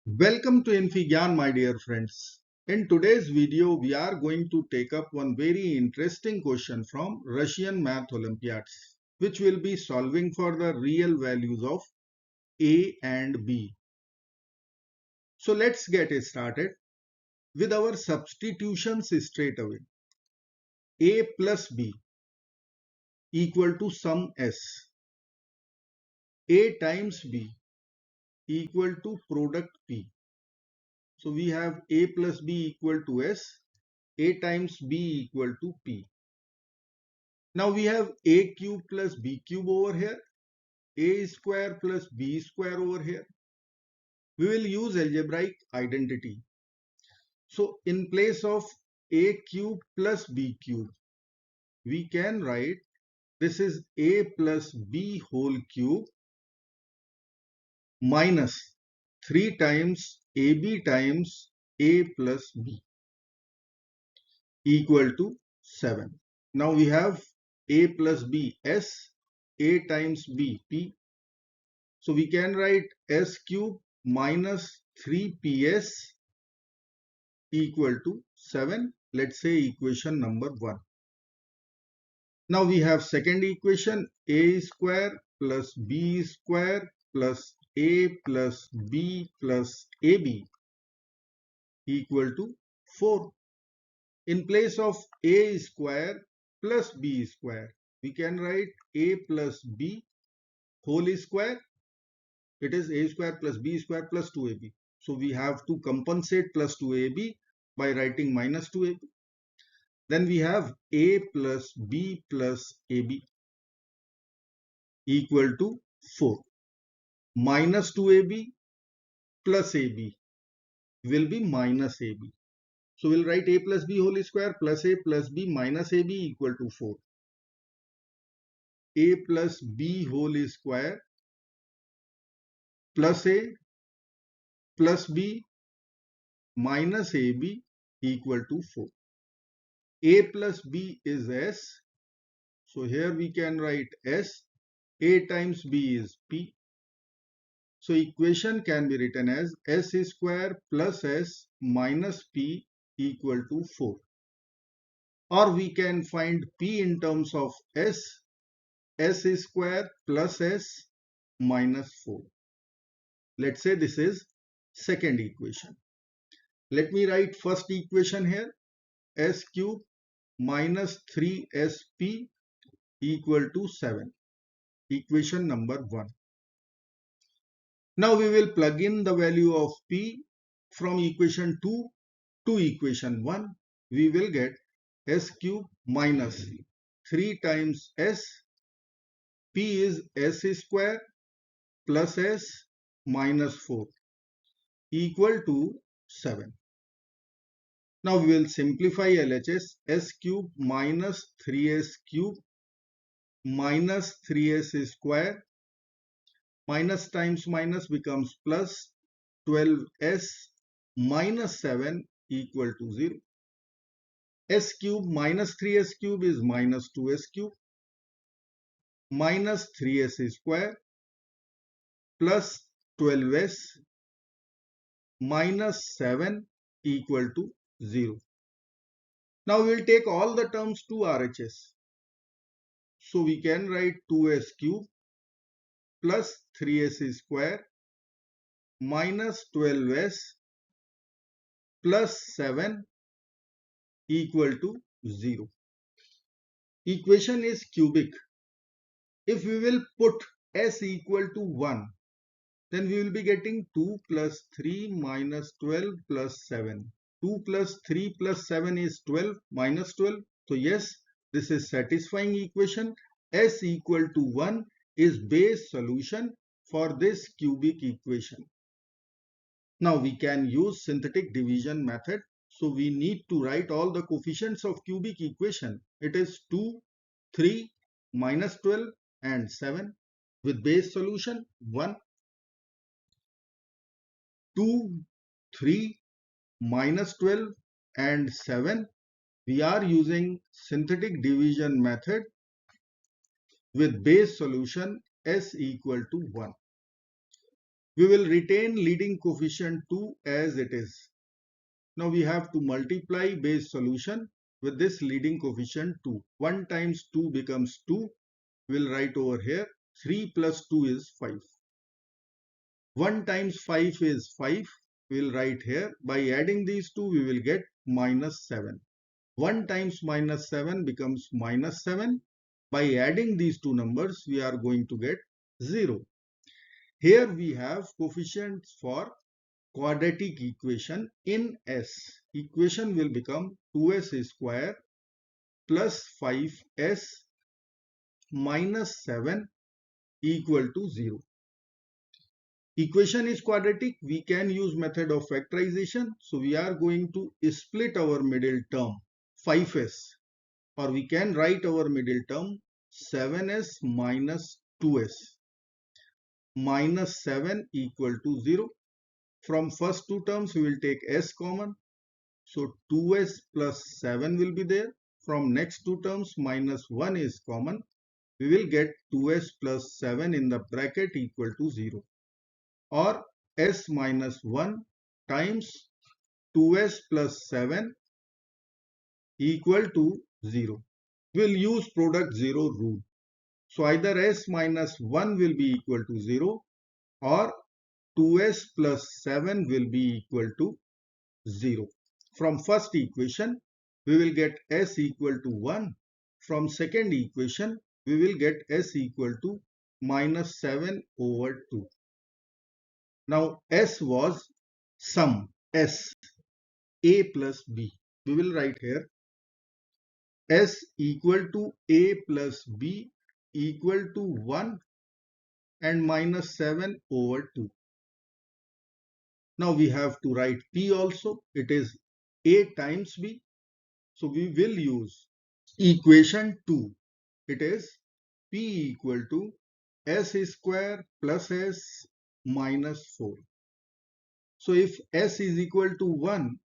Welcome to infyGyan, my dear friends. In today's video, we are going to take up one very interesting question from Russian Math Olympiads, which will be solving for the real values of A and B. So let's get started with our substitutions straight away. A plus B equal to sum S. A times B equal to product P. So we have A plus B equal to S. A times B equal to P. Now we have A cube plus B cube over here, A square plus B square over here. We will use algebraic identity. So in place of A cube plus B cube, we can write this is A plus B whole cube minus 3 times AB times A plus B equal to 7. Now we have A plus B S, A times B P. So we can write S cube minus 3PS equal to 7. Let's say equation number 1. Now we have second equation, A square plus B square plus A plus B plus AB equal to 4. In place of A square plus B square, we can write A plus B whole square. It is A square plus B square plus 2AB. So we have to compensate plus 2AB by writing minus 2AB. Then we have A plus B plus AB equal to 4. Minus 2AB plus AB will be minus AB. So we'll write A plus B whole square plus A plus B minus AB equal to 4. A plus B whole square plus A plus B minus AB equal to 4. A plus B is S. So here we can write S. A times B is P. So equation can be written as S square plus S minus P equal to 4. Or we can find P in terms of S square plus S minus 4. Let's say this is second equation. Let me write first equation here. S cube minus 3SP equal to 7. Equation number 1. Now we will plug in the value of P from equation 2 to equation 1. We will get S cube minus 3 times S. P is S square plus S minus 4 equal to 7. Now we will simplify LHS. S cube minus 3S cube minus 3S square. Minus times minus becomes plus 12S minus 7 equal to 0. S cube minus 3S cube is minus 2S cube minus 3S square plus 12S minus 7 equal to 0. Now we will take all the terms to RHS. So we can write 2S cube plus 3S square minus 12S plus 7 equal to 0. Equation is cubic. If we will put S equal to 1, then we will be getting 2 plus 3 minus 12 plus 7. 2 plus 3 plus 7 is 12 minus 12. So yes, this is satisfying equation. S equal to 1 is base solution for this cubic equation. Now we can use synthetic division method. So we need to write all the coefficients of cubic equation. It is 2, 3, minus 12 and 7 with base solution 1. 2, 3, minus 12 and 7. We are using synthetic division method with base solution S equal to 1. We will retain leading coefficient 2 as it is. Now we have to multiply base solution with this leading coefficient 2. 1 times 2 becomes 2. We'll write over here 3 plus 2 is 5. 1 times 5 is 5. We'll write here. By adding these two, we will get minus 7. 1 times minus 7 becomes minus 7. By adding these two numbers, we are going to get 0. Here we have coefficients for quadratic equation in S. Equation will become 2s square plus 5s minus 7 equal to 0. Equation is quadratic. We can use method of factorization. So we are going to split our middle term 5s, or we can write our middle term 7s minus 2s minus 7 equal to 0. From first two terms, we will take s common. So 2s plus 7 will be there. From next two terms, minus 1 is common. We will get 2s plus 7 in the bracket equal to 0. Or s minus 1 times 2s plus 7 equal to 0. We'll use product 0 rule. So either s minus 1 will be equal to 0 or 2s plus 7 will be equal to 0. From first equation, we will get s equal to 1. From second equation, we will get s equal to minus 7 over 2. Now s was sum s, a plus b. We will write here s equal to a plus b equal to 1 and minus 7 over 2. Now we have to write p also. It is a times b. So we will use equation 2. It is p equal to s square plus s minus 4. So if s is equal to 1,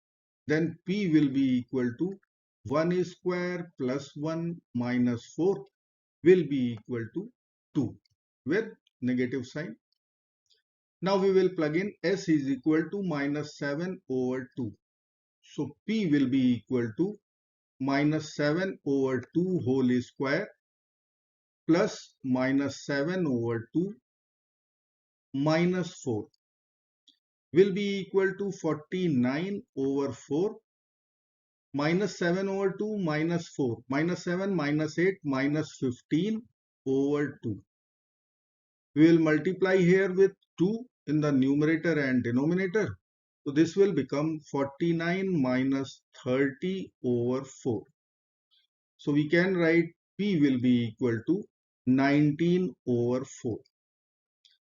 then p will be equal to 1 square plus 1 minus 4 will be equal to 2 with negative sign. Now we will plug in s is equal to minus 7 over 2. So p will be equal to minus 7 over 2 whole square plus minus 7 over 2 minus 4 will be equal to 49 over 4 minus 7 over 2 minus 4 minus 7 minus 8 minus 15 over 2. We will multiply here with 2 in the numerator and denominator. So this will become 49 minus 30 over 4. So we can write p will be equal to 19 over 4.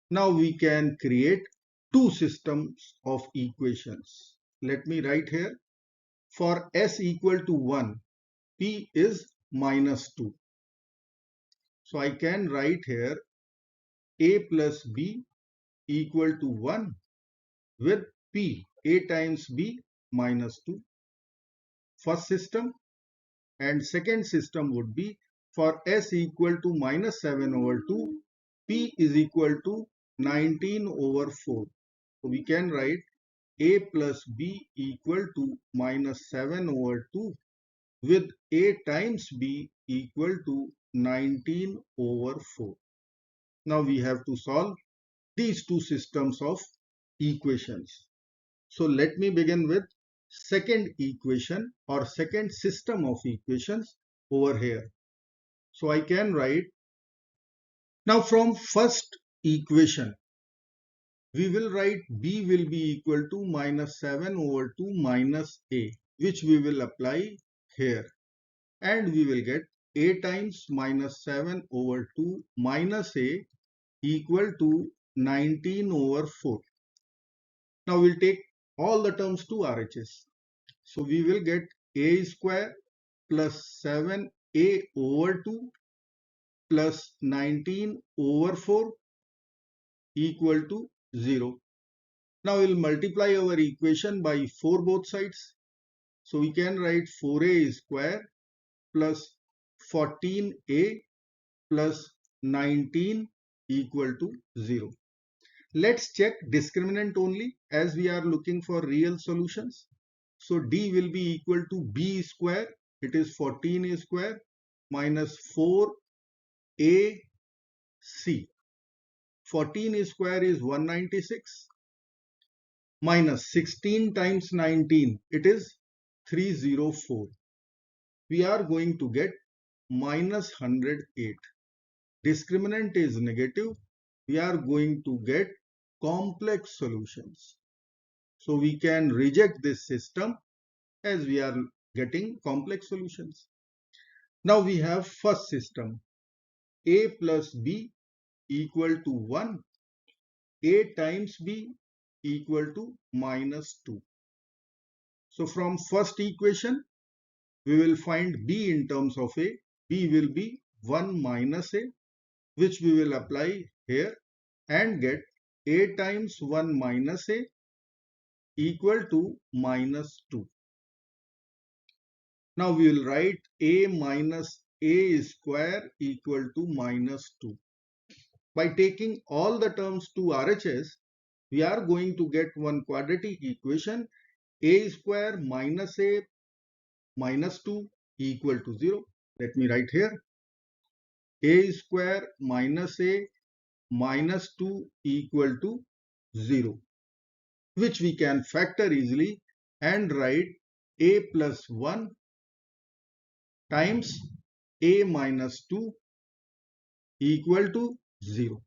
Now we can create two systems of equations. Let me write here. For s equal to 1, p is minus 2. So I can write here a plus b equal to 1 with p, a times b minus 2. First system. And second system would be for s equal to minus 7 over 2, p is equal to 19 over 4. So we can write a plus b equal to minus 7 over 2 with a times b equal to 19 over 4. Now we have to solve these two systems of equations. So let me begin with second equation or second system of equations over here. So I can write, now from first equation, we will write b will be equal to minus 7 over 2 minus a, which we will apply here. And we will get a times minus 7 over 2 minus a equal to 19 over 4. Now we'll take all the terms to RHS. So we will get a square plus 7a over 2 plus 19 over 4 equal to 0. Now we'll multiply our equation by 4 both sides. So we can write 4a square plus 14a plus 19 equal to 0. Let's check discriminant only as we are looking for real solutions. So D will be equal to B square. It is 14A square minus 4AC. 14 square is 196 minus 16 times 19. It is 304. We are going to get minus 108. Discriminant is negative. We are going to get complex solutions. So we can reject this system as we are getting complex solutions. Now we have first system. A plus B equal to 1. A times B equal to minus 2. So from first equation, we will find B in terms of A. B will be 1 minus A, which we will apply here and get A times 1 minus A equal to minus 2. Now we will write A minus A square equal to minus 2. By taking all the terms to RHS, we are going to get one quadratic equation, A square minus A minus 2 equal to 0. Let me write here. A square minus A minus 2 equal to 0, which we can factor easily and write A plus 1 times A minus 2 equal to 0.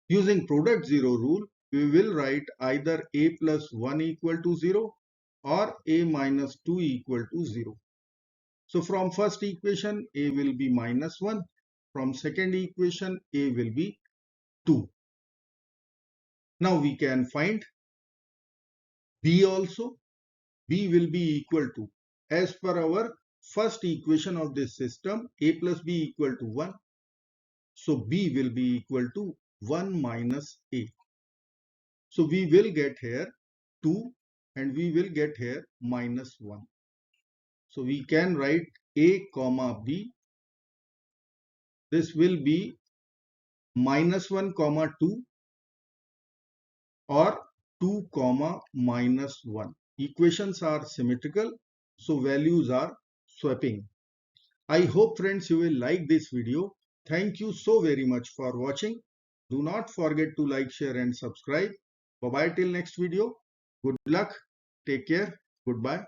Using product 0 rule, we will write either A plus 1 equal to 0 or A minus 2 equal to 0. So from first equation, A will be minus 1. From second equation, A will be 2. Now we can find B also. B will be equal to, as per our first equation of this system, A plus B equal to 1. So B will be equal to 1 minus A. So we will get here 2 and we will get here minus 1. So we can write A comma B. This will be minus 1 comma 2 or 2 comma minus 1. Equations are symmetrical, so values are swapping. I hope friends you will like this video. Thank you so very much for watching. Do not forget to like, share and subscribe. Bye bye till next video. Good luck. Take care. Goodbye.